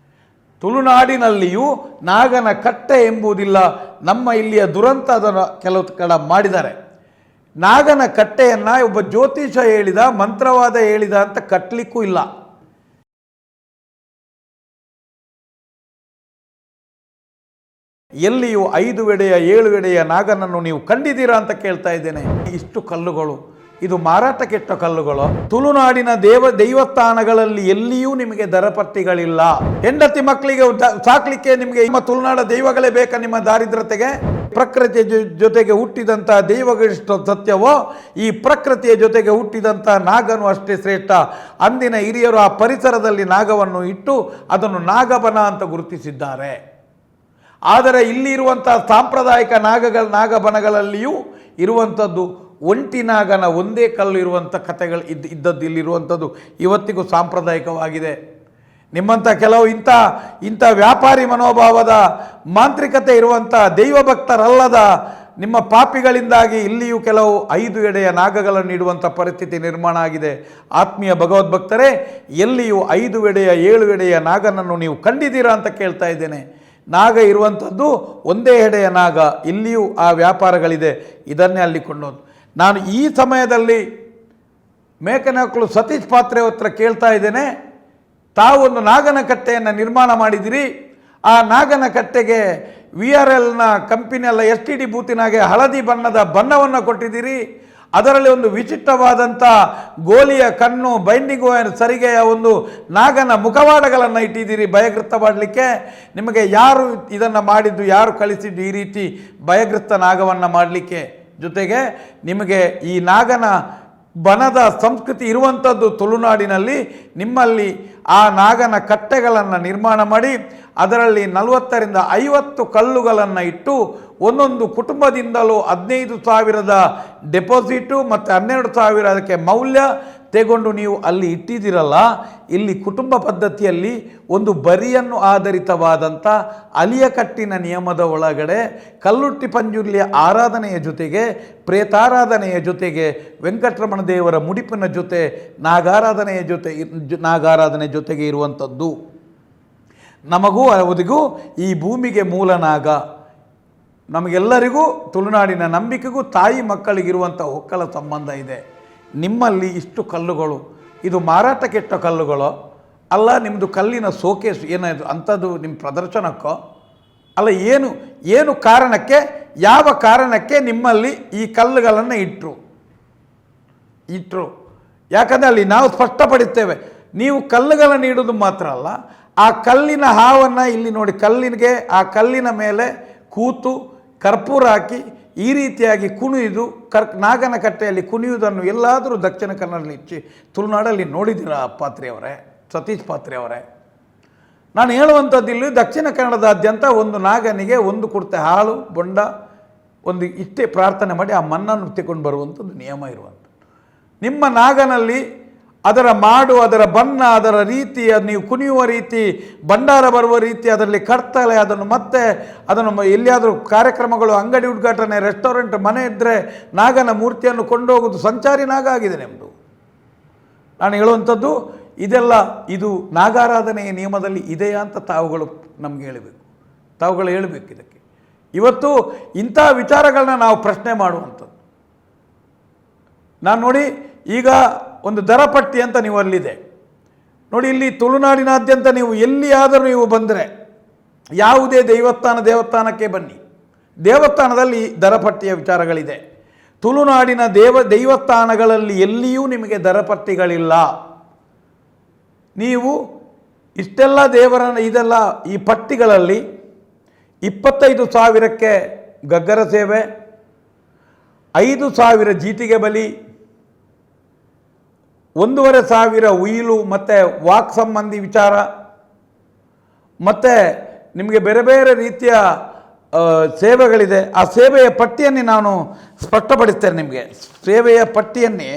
ತುಳುನಾಡಿನಲ್ಲಿಯೂ ನಾಗನ ಕಟ್ಟೆ ಎಂಬುದಿಲ್ಲ. ನಮ್ಮ ಇಲ್ಲಿಯ ದುರಂತ ಅದನ್ನು ಕೆಲವು ಕಡೆ ಮಾಡಿದ್ದಾರೆ. ನಾಗನ ಕಟ್ಟೆಯನ್ನು ಒಬ್ಬ ಜ್ಯೋತಿಷ ಹೇಳಿದ, ಮಂತ್ರವಾದ ಹೇಳಿದ ಅಂತ ಕಟ್ಟಲಿಕ್ಕೂ ಇಲ್ಲ. ಎಲ್ಲಿಯೂ 5 ಎಡೆಯ 7 ಎಡೆಯ ನಾಗನನ್ನು ನೀವು ಕಂಡಿದ್ದೀರಾ ಅಂತ ಕೇಳ್ತಾ ಇದ್ದೇನೆ. ಇಷ್ಟು ಕಲ್ಲುಗಳು, ಇದು ಮಾರಾಟ ಕೆಟ್ಟ ಕಲ್ಲುಗಳು. ತುಳುನಾಡಿನ ದೈವಸ್ಥಾನಗಳಲ್ಲಿ ಎಲ್ಲಿಯೂ ನಿಮಗೆ ದರಪಟ್ಟಿಗಳಿಲ್ಲ. ಹೆಂಡತಿ ಮಕ್ಕಳಿಗೆ ಸಾಕ್ಲಿಕ್ಕೆ ನಿಮಗೆ ನಿಮ್ಮ ತುಳುನಾಡ ದೈವಗಳೇ ಬೇಕಾ? ನಿಮ್ಮ ದಾರಿದ್ರತೆಗೆ ಪ್ರಕೃತಿಯ ಜೊತೆಗೆ ಹುಟ್ಟಿದಂಥ ದೈವಗಳಿಷ್ಟು ಸತ್ಯವೋ, ಈ ಪ್ರಕೃತಿಯ ಜೊತೆಗೆ ಹುಟ್ಟಿದಂಥ ನಾಗನು ಅಷ್ಟೇ ಶ್ರೇಷ್ಠ. ಅಂದಿನ ಹಿರಿಯರು ಆ ಪರಿಸರದಲ್ಲಿ ನಾಗವನ್ನು ಇಟ್ಟು ಅದನ್ನು ನಾಗಬನ ಅಂತ ಗುರುತಿಸಿದ್ದಾರೆ. ಆದರೆ ಇಲ್ಲಿ ಇರುವಂಥ ಸಾಂಪ್ರದಾಯಿಕ ನಾಗಬನಗಳಲ್ಲಿಯೂ ಇರುವಂಥದ್ದು ಒಂಟಿ ನಾಗನ ಒಂದೇ ಕಲ್ಲು ಇರುವಂಥ ಕಥೆಗಳು ಇದ್ದದ್ದು ಇಲ್ಲಿರುವಂಥದ್ದು ಇವತ್ತಿಗೂ ಸಾಂಪ್ರದಾಯಿಕವಾಗಿದೆ. ನಿಮ್ಮಂಥ ಕೆಲವು ಇಂಥ ವ್ಯಾಪಾರಿ ಮನೋಭಾವದ ಮಾಂತ್ರಿಕತೆ ಇರುವಂಥ ದೈವಭಕ್ತರಲ್ಲದ ನಿಮ್ಮ ಪಾಪಿಗಳಿಂದಾಗಿ ಇಲ್ಲಿಯೂ ಕೆಲವು 5 ಎಡೆಯ ನಾಗಗಳನ್ನು ಇಡುವಂಥ ಪರಿಸ್ಥಿತಿ ನಿರ್ಮಾಣ ಆಗಿದೆ. ಆತ್ಮೀಯ ಭಗವದ್ಭಕ್ತರೇ, ಎಲ್ಲಿಯೂ 5 ಎಡೆಯ 7 ಎಡೆಯ ನಾಗನನ್ನು ನೀವು ಕಂಡಿದ್ದೀರಾ ಅಂತ ಕೇಳ್ತಾ ಇದ್ದೇನೆ. ನಾಗ ಇರುವಂಥದ್ದು ಒಂದೇ ಎಡೆಯ ನಾಗ. ಇಲ್ಲಿಯೂ ಆ ವ್ಯಾಪಾರಗಳಿದೆ. ಇದನ್ನೇ ಅಲ್ಲಿ ಕೊಂಡೋದು. ನಾನು ಈ ಸಮಯದಲ್ಲಿ ಮೇಕನಕಲು ಸತೀಶ್ ಪಾತ್ರೆ ಹತ್ರ ಕೇಳ್ತಾ ಇದ್ದೇನೆ, ತಾವು ಒಂದು ನಾಗನ ಕಟ್ಟೆಯನ್ನು ನಿರ್ಮಾಣ ಮಾಡಿದಿರಿ. ಆ ನಾಗನ ಕಟ್ಟೆಗೆ VRLನ ಕಂಪನಿಯಲ್ಲ STD ಬೂತಿನಾಗೆ ಹಳದಿ ಬಣ್ಣದ ಬಣ್ಣವನ್ನು ಕೊಟ್ಟಿದ್ದೀರಿ. ಅದರಲ್ಲಿ ಒಂದು ವಿಚಿತ್ರವಾದಂಥ ಗೋಲಿಯ ಕಣ್ಣು, ಬೈಂಡಿಂಗ್ ವೈರ್, ಸರಿಗೆಯ ಒಂದು ನಾಗನ ಮುಖವಾಡಗಳನ್ನು ಇಟ್ಟಿದ್ದೀರಿ ಭಯಗ್ರಸ್ತ ಮಾಡಲಿಕ್ಕೆ. ನಿಮಗೆ ಯಾರು ಇದನ್ನು ಮಾಡಿದ್ದು, ಯಾರು ಕಳಿಸಿದ್ದು ಈ ರೀತಿ ಭಯಗ್ರಸ್ತ ನಾಗವನ್ನು ಮಾಡಲಿಕ್ಕೆ? ಜೊತೆಗೆ ನಿಮಗೆ ಈ ನಾಗನ ಬನದ ಸಂಸ್ಕೃತಿ ಇರುವಂಥದ್ದು ತುಳುನಾಡಿನಲ್ಲಿ. ನಿಮ್ಮಲ್ಲಿ ಆ ನಾಗನ ಕಟ್ಟೆಗಳನ್ನು ನಿರ್ಮಾಣ ಮಾಡಿ ಅದರಲ್ಲಿ 40ರಿಂದ 50 ಕಲ್ಲುಗಳನ್ನು ಇಟ್ಟು ಒಂದೊಂದು ಕುಟುಂಬದಿಂದಲೂ 15,000ದ ಡೆಪಾಸಿಟು ಮತ್ತು 12,000 ಅದಕ್ಕೆ ಮೌಲ್ಯ ತೆಗೊಂಡು ನೀವು ಅಲ್ಲಿ ಇಟ್ಟಿದ್ದೀರಲ್ಲ. ಇಲ್ಲಿ ಕುಟುಂಬ ಪದ್ಧತಿಯಲ್ಲಿ ಒಂದು ಬರಿಯನ್ನು ಆಧರಿತವಾದಂಥ ಅಲಿಯಕಟ್ಟಿನ ನಿಯಮದ ಒಳಗಡೆ ಕಲ್ಲುಟ್ಟಿ ಪಂಜುರ್ಲಿಯ ಆರಾಧನೆಯ ಜೊತೆಗೆ, ಪ್ರೇತಾರಾಧನೆಯ ಜೊತೆಗೆ, ವೆಂಕಟರಮಣ ದೇವರ ಮುಡಿಪಿನ ಜೊತೆ ನಾಗಾರಾಧನೆ ಜೊತೆಗೆ ಇರುವಂಥದ್ದು. ನಮಗೂ ಅವರಿಗೂ ಈ ಭೂಮಿಗೆ ಮೂಲ ನಾಗ. ನಮಗೆಲ್ಲರಿಗೂ ತುಳುನಾಡಿನ ನಂಬಿಕೆಗೂ ತಾಯಿ ಮಕ್ಕಳಿಗಿರುವಂಥ ಒಕ್ಕಲ ಸಂಬಂಧ ಇದೆ. ನಿಮ್ಮಲ್ಲಿ ಇಷ್ಟು ಕಲ್ಲುಗಳು, ಇದು ಮಾರಾಟ ಕೆಟ್ಟ ಕಲ್ಲುಗಳೋ ಅಲ್ಲ, ನಿಮ್ಮದು ಕಲ್ಲಿನ ಸೋಕೇಸ್ ಏನಾಯಿತು ಅಂಥದ್ದು ನಿಮ್ಮ ಪ್ರದರ್ಶನಕ್ಕೋ ಅಲ್ಲ, ಏನು ಕಾರಣಕ್ಕೆ, ಯಾವ ಕಾರಣಕ್ಕೆ ನಿಮ್ಮಲ್ಲಿ ಈ ಕಲ್ಲುಗಳನ್ನು ಇಟ್ಟರು? ಯಾಕಂದರೆ ಅಲ್ಲಿ ನಾವು ಸ್ಪಷ್ಟಪಡಿಸ್ತೇವೆ. ನೀವು ಕಲ್ಲುಗಳನ್ನು ಇಡೋದು ಮಾತ್ರ ಅಲ್ಲ, ಆ ಕಲ್ಲಿನ ಹಾವನ್ನು ಇಲ್ಲಿ ನೋಡಿ, ಆ ಕಲ್ಲಿನ ಮೇಲೆ ಕೂತು ಕರ್ಪೂರ ಹಾಕಿ ಈ ರೀತಿಯಾಗಿ ಕುಣಿಯುವುದು, ನಾಗನ ಕಟ್ಟೆಯಲ್ಲಿ ಕುಣಿಯುವುದನ್ನು ಎಲ್ಲಾದರೂ ದಕ್ಷಿಣ ಕನ್ನಡದಲ್ಲಿ ತುಳುನಾಡಲ್ಲಿ ನೋಡಿದ್ದೀರಾ ಪಾತ್ರೆಯವರೇ, ಸತೀಶ್ ಪಾತ್ರೆಯವರೇ? ನಾನು ಹೇಳುವಂಥದ್ದು ಇಲ್ಲಿ ದಕ್ಷಿಣ ಕನ್ನಡದಾದ್ಯಂತ ಒಂದು ನಾಗನಿಗೆ ಒಂದು ಕುರ್ತೆ ಹಾಳು ಬೊಂಡ ಒಂದು ಇಷ್ಟೇ ಪ್ರಾರ್ಥನೆ ಮಾಡಿ ಆ ಮಣ್ಣನ್ನು ತೆಗೊಂಡು ಬರುವಂಥದ್ದು ನಿಯಮ ಇರುವಂಥದ್ದು. ನಿಮ್ಮ ನಾಗನಲ್ಲಿ ಅದರ ಮಾಡು, ಅದರ ಬಣ್ಣ, ಅದರ ರೀತಿ, ನೀವು ಕುಣಿಯುವ ರೀತಿ, ಭಂಡಾರ ಬರುವ ರೀತಿ, ಅದರಲ್ಲಿ ಕಟ್ತಲೆ, ಅದನ್ನು ಎಲ್ಲಿಯಾದರೂ ಕಾರ್ಯಕ್ರಮಗಳು, ಅಂಗಡಿ ಉದ್ಘಾಟನೆ, ರೆಸ್ಟೋರೆಂಟ್, ಮನೆ ಇದ್ದರೆ ನಾಗನ ಮೂರ್ತಿಯನ್ನು ಕೊಂಡೋಗೋದು ಸಂಚಾರಿ ನಾಗ ಆಗಿದೆ ನಿಮ್ಮದು. ನಾನು ಹೇಳುವಂಥದ್ದು ಇದು ನಾಗಾರಾಧನೆಯ ನಿಯಮದಲ್ಲಿ ಇದೆಯಾ ಅಂತ ತಾವುಗಳು ನಮಗೆ ಹೇಳಬೇಕು. ಇದಕ್ಕೆ ಇವತ್ತು ಇಂಥ ವಿಚಾರಗಳನ್ನ ನಾವು ಪ್ರಶ್ನೆ ಮಾಡುವಂಥದ್ದು. ನಾನು ನೋಡಿ, ಈಗ ಒಂದು ದರಪಟ್ಟಿ ಅಂತ ನೀವು ಅಲ್ಲಿದೆ ನೋಡಿ. ಇಲ್ಲಿ ತುಳುನಾಡಿನಾದ್ಯಂತ ನೀವು ಎಲ್ಲಿಯಾದರೂ ನೀವು ಬಂದರೆ, ಯಾವುದೇ ದೇವಸ್ಥಾನಕ್ಕೆ ಬನ್ನಿ, ದೇವಸ್ಥಾನದಲ್ಲಿ ದರಪಟ್ಟಿಯ ವಿಚಾರಗಳಿದೆ. ತುಳುನಾಡಿನ ದೈವಸ್ಥಾನಗಳಲ್ಲಿ ಎಲ್ಲಿಯೂ ನಿಮಗೆ ದರಪಟ್ಟಿಗಳಿಲ್ಲ. ನೀವು ಇಷ್ಟೆಲ್ಲ ಇದೆಲ್ಲ ಈ ಪಟ್ಟಿಗಳಲ್ಲಿ 25,000ಕ್ಕೆ ಗಗ್ಗರ ಸೇವೆ, 5,000 ಜೀತಿಗೆ ಬಲಿ, 1,500 ಉಯಿಲು ಮತ್ತು ವಾಕ್ ಸಂಬಂಧಿ ವಿಚಾರ, ಮತ್ತು ನಿಮಗೆ ಬೇರೆ ಬೇರೆ ರೀತಿಯ ಸೇವೆಗಳಿದೆ. ಆ ಸೇವೆಯ ಪಟ್ಟಿಯನ್ನೇ ನಾನು ಸ್ಪಷ್ಟಪಡಿಸ್ತೇನೆ. ನಿಮಗೆ ಸೇವೆಯ ಪಟ್ಟಿಯನ್ನೇ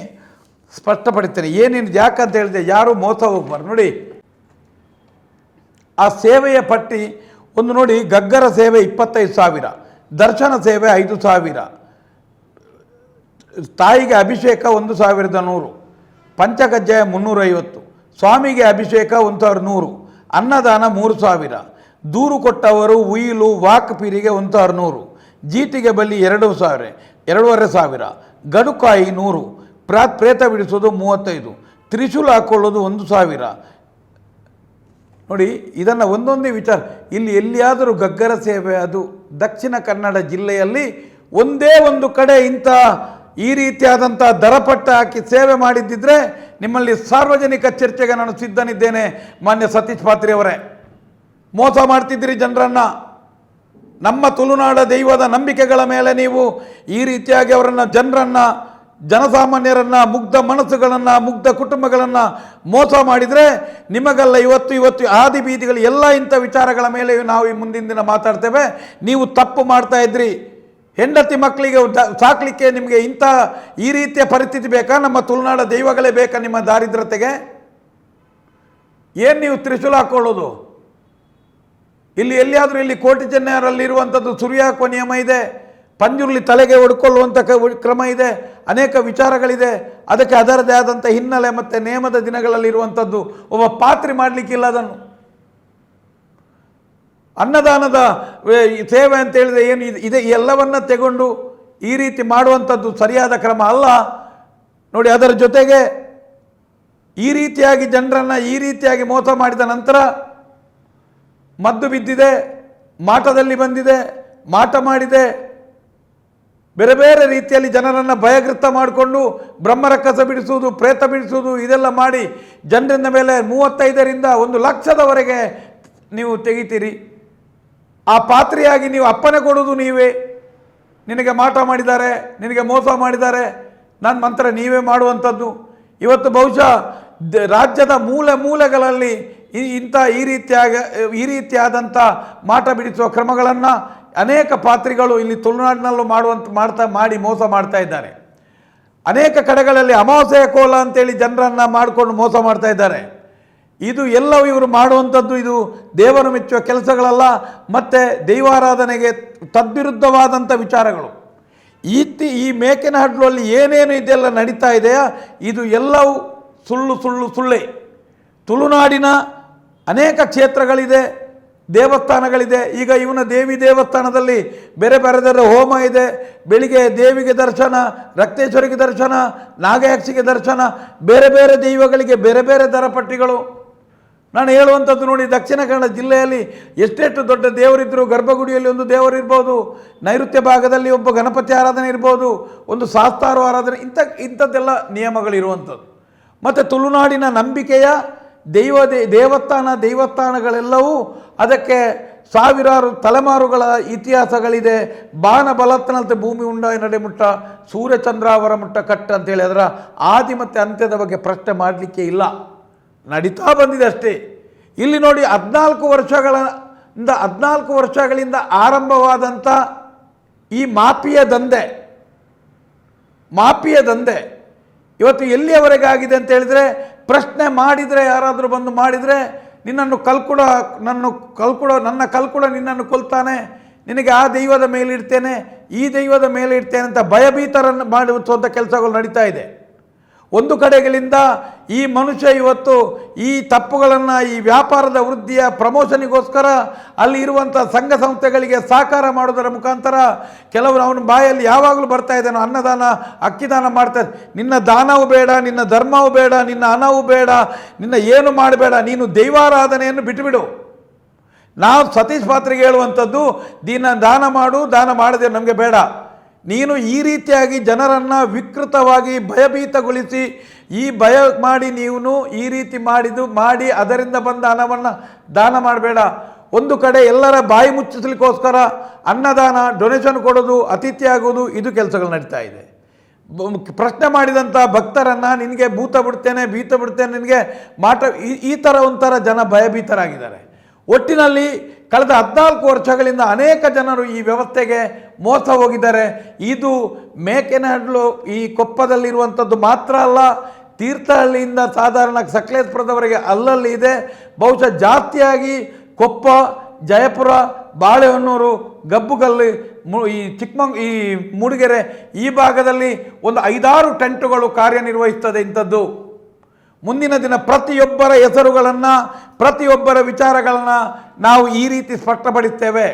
ಸ್ಪಷ್ಟಪಡಿಸ್ತೇನೆ. ಏನೇನು ಯಾಕಂತ ಹೇಳಿದೆ, ಯಾರೂ ಮೋಸ ಹೋಗ್ಬಾರ್ದು. ನೋಡಿ, ಆ ಸೇವೆಯ ಪಟ್ಟಿ ಒಂದು ನೋಡಿ. ಗಗ್ಗರ ಸೇವೆ 25,000, ದರ್ಶನ ಸೇವೆ 5,000, ತಾಯಿಗೆ ಅಭಿಷೇಕ 1,100, ಪಂಚಕಜ್ಜಾಯ 350, ಸ್ವಾಮಿಗೆ ಅಭಿಷೇಕ 1,100, ಅನ್ನದಾನ 3,000, ದೂರು ಕೊಟ್ಟವರು ಉಯಿಲು ವಾಕ್ ಪೀರಿಗೆ 1600, ಜೀಟಿಗೆ ಬಲಿ 2000, 2500, ಗಡುಕಾಯಿ 100, ಪ್ರೇತ ಬಿಡಿಸೋದು 35, ತ್ರಿಶೂಲ ಹಾಕ್ಕೊಳ್ಳೋದು 1000. ನೋಡಿ, ಇದನ್ನು ಒಂದೊಂದೇ ವಿಚಾರ. ಇಲ್ಲಿ ಎಲ್ಲಿಯಾದರೂ ಗಗ್ಗರ ಸೇವೆ, ಅದು ದಕ್ಷಿಣ ಕನ್ನಡ ಜಿಲ್ಲೆಯಲ್ಲಿ ಒಂದೇ ಒಂದು ಕಡೆ ಇಂಥ ಈ ರೀತಿಯಾದಂಥ ದರಪಟ್ಟ ಹಾಕಿ ಸೇವೆ ಮಾಡಿದ್ದಿದ್ರೆ ನಿಮ್ಮಲ್ಲಿ ಸಾರ್ವಜನಿಕ ಚರ್ಚೆಗೆ ನಾನು ಸಿದ್ಧನಿದ್ದೇನೆ. ಮಾನ್ಯ ಸತೀಶ್ ಪಾತ್ರಿ ಅವರೇ, ಮೋಸ ಮಾಡ್ತಿದ್ದೀರಿ ಜನರನ್ನು. ನಮ್ಮ ತುಳುನಾಡ ದೈವದ ನಂಬಿಕೆಗಳ ಮೇಲೆ ನೀವು ಈ ರೀತಿಯಾಗಿ ಅವರನ್ನು, ಜನರನ್ನು, ಜನಸಾಮಾನ್ಯರನ್ನು, ಮುಗ್ಧ ಮನಸ್ಸುಗಳನ್ನು, ಮುಗ್ಧ ಕುಟುಂಬಗಳನ್ನು ಮೋಸ ಮಾಡಿದರೆ ನಿಮಗೆಲ್ಲ ಇವತ್ತು ಆದಿ ಬೀದಿಗಳು ಎಲ್ಲ ಇಂಥ ವಿಚಾರಗಳ ಮೇಲೆ ನಾವು ಈ ಮುಂದಿನ ದಿನ ಮಾತಾಡ್ತೇವೆ. ನೀವು ತಪ್ಪು ಮಾಡ್ತಾ ಇದ್ರಿ. ಹೆಂಡತಿ ಮಕ್ಕಳಿಗೆ ಸಾಕಲಿಕ್ಕೆ ನಿಮಗೆ ಇಂಥ ಈ ರೀತಿಯ ಪರಿಸ್ಥಿತಿ ಬೇಕಾ? ನಮ್ಮ ತುಳುನಾಡ ದೈವಗಳೇ ಬೇಕಾ ನಿಮ್ಮ ದಾರಿದ್ರತೆಗೆ? ಏನು ನೀವು ತ್ರಿಶೂಲ ಹಾಕ್ಕೊಳ್ಳೋದು? ಎಲ್ಲಿಯಾದರೂ ಇಲ್ಲಿ ಕೋಟಿ ಚೆನ್ನೈರಲ್ಲಿರುವಂಥದ್ದು ಸುರಿಯ ಹಾಕುವ ನಿಯಮ ಇದೆ, ಪಂಜುರ್ಲಿ ತಲೆಗೆ ಹೊಡ್ಕೊಳ್ಳುವಂಥ ಕ್ರಮ ಇದೆ, ಅನೇಕ ವಿಚಾರಗಳಿದೆ. ಅದಕ್ಕೆ ಅದರದೇ ಆದಂಥ ಹಿನ್ನೆಲೆ ಮತ್ತು ನೇಮದ ದಿನಗಳಲ್ಲಿರುವಂಥದ್ದು. ಒಬ್ಬ ಪಾತ್ರಿ ಮಾಡಲಿಕ್ಕಿಲ್ಲ ಅದನ್ನು. ಅನ್ನದಾನದ ಸೇವೆ ಅಂತ ಹೇಳಿದ್ರೆ ಏನು ಇದೆ, ಎಲ್ಲವನ್ನ ತೆಗೊಂಡು ಈ ರೀತಿ ಮಾಡುವಂಥದ್ದು ಸರಿಯಾದ ಕ್ರಮ ಅಲ್ಲ. ನೋಡಿ, ಅದರ ಜೊತೆಗೆ ಈ ರೀತಿಯಾಗಿ ಜನರನ್ನು ಈ ರೀತಿಯಾಗಿ ಮೋಸ ಮಾಡಿದ ನಂತರ ಮದ್ದು ಬಿದ್ದಿದೆ, ಮಾಟದಲ್ಲಿ ಬಂದಿದೆ, ಮಾಟ ಮಾಡಿದೆ, ಬೇರೆ ಬೇರೆ ರೀತಿಯಲ್ಲಿ ಜನರನ್ನು ಭಯಗ್ರಸ್ತ ಮಾಡಿಕೊಂಡು ಬ್ರಹ್ಮರಕ್ಕಸ ಬಿಡಿಸುವುದು, ಪ್ರೇತ ಬಿಡಿಸುವುದು, ಇದೆಲ್ಲ ಮಾಡಿ ಜನರಿಂದ ಮೇಲೆ 35ರಿಂದ 1 ಲಕ್ಷದವರೆಗೆ ನೀವು ತೆಗಿತೀರಿ. ಆ ಪಾತ್ರೆಯಾಗಿ ನೀವು ಅಪ್ಪನೆ ಕೊಡೋದು ನೀವೇ. ನಿನಗೆ ಮಾಟ ಮಾಡಿದ್ದಾರೆ, ನಿನಗೆ ಮೋಸ ಮಾಡಿದ್ದಾರೆ, ನನ್ನ ಮಂತ್ರ ನೀವೇ ಮಾಡುವಂಥದ್ದು. ಇವತ್ತು ಬಹುಶಃ ರಾಜ್ಯದ ಮೂಲೆಗಳಲ್ಲಿ ಈ ರೀತಿಯಾದಂಥ ಮಾಟ ಬಿಡಿಸುವ ಕ್ರಮಗಳನ್ನು ಅನೇಕ ಪಾತ್ರಿಗಳು ಇಲ್ಲಿ ತುಳುನಾಡಿನಲ್ಲೂ ಮಾಡಿ ಮೋಸ ಮಾಡ್ತಾ ಇದ್ದಾರೆ. ಅನೇಕ ಕಡೆಗಳಲ್ಲಿ ಅಮಾವಾಸ್ಯೆಯ ಕೋಲ ಅಂತೇಳಿ ಜನರನ್ನು ಮಾಡಿಕೊಂಡು ಮೋಸ ಮಾಡ್ತಾ ಇದ್ದಾರೆ. ಇದು ಎಲ್ಲವೂ ಇವರು ಮಾಡುವಂಥದ್ದು ಇದು ದೇವರು ಮೆಚ್ಚುವ ಕೆಲಸಗಳಲ್ಲ, ಮತ್ತು ದೈವಾರಾಧನೆಗೆ ತದ್ವಿರುದ್ಧವಾದಂಥ ವಿಚಾರಗಳು. ಈ ಮೇಕೆನಹಳ್ಳಿಯಲ್ಲಿ ಏನೇನು ಇದೆಲ್ಲ ನಡೀತಾ ಇದೆಯಾ, ಇದು ಎಲ್ಲವೂ ಸುಳ್ಳೆ. ತುಳುನಾಡಿನ ಅನೇಕ ಕ್ಷೇತ್ರಗಳಿದೆ, ದೇವಸ್ಥಾನಗಳಿದೆ. ಈಗ ಇವನ ದೇವಿ ದೇವಸ್ಥಾನದಲ್ಲಿ ಬೇರೆ ಬೇರೆ ಹೋಮ ಇದೆ. ಬೆಳಿಗ್ಗೆ ದೇವಿಗೆ ದರ್ಶನ, ರಕ್ತೇಶ್ವರಿಗೆ ದರ್ಶನ, ನಾಗಯಕ್ಷಿಗೆ ದರ್ಶನ, ಬೇರೆ ಬೇರೆ ದೈವಗಳಿಗೆ ಬೇರೆ ಬೇರೆ ದರಪಟ್ಟಿಗಳು. ನಾನು ಹೇಳುವಂಥದ್ದು ನೋಡಿ, ದಕ್ಷಿಣ ಕನ್ನಡ ಜಿಲ್ಲೆಯಲ್ಲಿ ಎಷ್ಟೆಷ್ಟು ದೊಡ್ಡ ದೇವರಿದ್ದರು. ಗರ್ಭಗುಡಿಯಲ್ಲಿ ಒಂದು ದೇವರು ಇರ್ಬೋದು, ನೈಋತ್ಯ ಭಾಗದಲ್ಲಿ ಒಬ್ಬ ಗಣಪತಿ ಆರಾಧನೆ ಇರ್ಬೋದು, ಒಂದು ಶಾಸ್ತಾರು ಆರಾಧನೆ, ಇಂಥದ್ದೆಲ್ಲ ನಿಯಮಗಳಿರುವಂಥದ್ದು. ಮತ್ತು ತುಳುನಾಡಿನ ನಂಬಿಕೆಯ ದೇವಸ್ಥಾನಗಳೆಲ್ಲವೂ ಅದಕ್ಕೆ ಸಾವಿರಾರು ತಲೆಮಾರುಗಳ ಇತಿಹಾಸಗಳಿದೆ. ಬಾಣ ಬಲತ್ತನಂತೆ ಭೂಮಿ ಉಂಡಾಯಿ ನಡೆಮುಟ್ಟ, ಸೂರ್ಯಚಂದ್ರಾವರ ಮುಟ್ಟ ಕಟ್ಟ ಅಂತೇಳಿ ಅದರ ಆದಿ ಮತ್ತು ಅಂತ್ಯದ ಬಗ್ಗೆ ಪ್ರಶ್ನೆ ಮಾಡಲಿಕ್ಕೆ ಇಲ್ಲ, ನಡೀತಾ ಬಂದಿದೆ ಅಷ್ಟೇ. ಇಲ್ಲಿ ನೋಡಿ, 14 ವರ್ಷಗಳಿಂದ ಆರಂಭವಾದಂಥ ಈ ಮಾಫಿಯ ದಂಧೆ ಇವತ್ತು ಎಲ್ಲಿಯವರೆಗೆ ಆಗಿದೆ ಅಂತ ಹೇಳಿದರೆ, ಪ್ರಶ್ನೆ ಮಾಡಿದರೆ, ಯಾರಾದರೂ ಬಂದು ಮಾಡಿದರೆ ನನ್ನ ಕಲ್ಕುಡ ನಿನ್ನನ್ನು ಕೊಲ್ತಾನೆ, ನಿನಗೆ ಆ ದೈವದ ಮೇಲಿಡ್ತೇನೆ, ಈ ದೈವದ ಮೇಲೆ ಇಡ್ತೇನೆ ಅಂತ ಭಯಭೀತರನ್ನು ಮಾಡುವಂಥ ಕೆಲಸಗಳು ನಡೀತಾ ಇದೆ. ಒಂದು ಕಡೆಗಳಿಂದ ಈ ಮನುಷ್ಯ ಇವತ್ತು ಈ ತಪ್ಪುಗಳನ್ನು, ಈ ವ್ಯಾಪಾರದ ವೃದ್ಧಿಯ ಪ್ರಮೋಷನಿಗೋಸ್ಕರ ಅಲ್ಲಿ ಇರುವಂಥ ಸಂಘ ಸಂಸ್ಥೆಗಳಿಗೆ ಸಹಕಾರ ಮಾಡೋದರ ಮುಖಾಂತರ ಕೆಲವರು ಅವನ ಬಾಯಲ್ಲಿ ಯಾವಾಗಲೂ ಬರ್ತಾ ಇದ್ದಾನೋ ಅನ್ನದಾನ, ಅಕ್ಕಿದಾನ ಮಾಡ್ತಾ ಇದ್ದ. ನಿನ್ನ ದಾನವೂ ಬೇಡ, ನಿನ್ನ ಧರ್ಮವೂ ಬೇಡ, ನಿನ್ನ ಹಣವೂ ಬೇಡ, ನಿನ್ನ ಏನು ಮಾಡಬೇಡ, ನೀನು ದೈವಾರಾಧನೆಯನ್ನು ಬಿಟ್ಟುಬಿಡು. ನಾವು ಸತೀಶ್ ಪಾತ್ರಿಗೆ ಹೇಳುವಂಥದ್ದು, ದಾನ ಮಾಡು, ದಾನ ಮಾಡದೆ ನಮಗೆ ಬೇಡ. ನೀನು ಈ ರೀತಿಯಾಗಿ ಜನರನ್ನು ವಿಕೃತವಾಗಿ ಭಯಭೀತಗೊಳಿಸಿ ಭಯ ಮಾಡಿ ನೀನು ಈ ರೀತಿ ಮಾಡಿ ಅದರಿಂದ ಬಂದ ಹಣವನ್ನು ದಾನ ಮಾಡಬೇಡ. ಒಂದು ಕಡೆ ಎಲ್ಲರ ಬಾಯಿ ಮುಚ್ಚಿಸಲಿಕ್ಕೋಸ್ಕರ ಅನ್ನದಾನ, ಡೊನೇಷನ್ ಕೊಡೋದು, ಅತಿಥಿ ಆಗೋದು, ಇದು ಕೆಲಸಗಳು ನಡೀತಾ ಇದೆ. ಪ್ರಶ್ನೆ ಮಾಡಿದಂಥ ಭಕ್ತರನ್ನು ನಿನಗೆ ಭೀತ ಬಿಡ್ತೇನೆ, ನಿನಗೆ ಈ ಥರ ಒಂಥರ ಜನ ಭಯಭೀತರಾಗಿದ್ದಾರೆ. ಒಟ್ಟಿನಲ್ಲಿ ಕಳೆದ 14 ವರ್ಷಗಳಿಂದ ಅನೇಕ ಜನರು ಈ ವ್ಯವಸ್ಥೆಗೆ ಮೋಸ ಹೋಗಿದ್ದಾರೆ. ಇದು ಮೇಕೆನಹಳ್ಳಿ ಈ ಕೊಪ್ಪದಲ್ಲಿರುವಂಥದ್ದು ಮಾತ್ರ ಅಲ್ಲ, ತೀರ್ಥಹಳ್ಳಿಯಿಂದ ಸಾಧಾರಣ ಸಕಲೇಶ್ಪುರದವರೆಗೆ ಅಲ್ಲಲ್ಲಿ ಇದೆ. ಬಹುಶಃ ಜಾಸ್ತಿಯಾಗಿ ಕೊಪ್ಪ, ಜಯಪುರ, ಬಾಳೆಹೊನ್ನೂರು, ಗಬ್ಬುಗಲ್ಲಿ, ಈ ಮೂಡಿಗೆರೆ ಈ ಭಾಗದಲ್ಲಿ ಒಂದು 5-6 ಟೆಂಟುಗಳು ಕಾರ್ಯನಿರ್ವಹಿಸ್ತದೆ. ಇಂಥದ್ದು ಮುಂದಿನ ದಿನ ಪ್ರತಿಯೊಬ್ಬರ ಹೆಸರುಗಳನ್ನು ಪ್ರತಿಯೊಬ್ಬರ ವಿಚಾರಗಳನ್ನು ನಾವು ಈ ರೀತಿ ಸ್ಪಷ್ಟಪಡಿಸ್ತೇವೆ.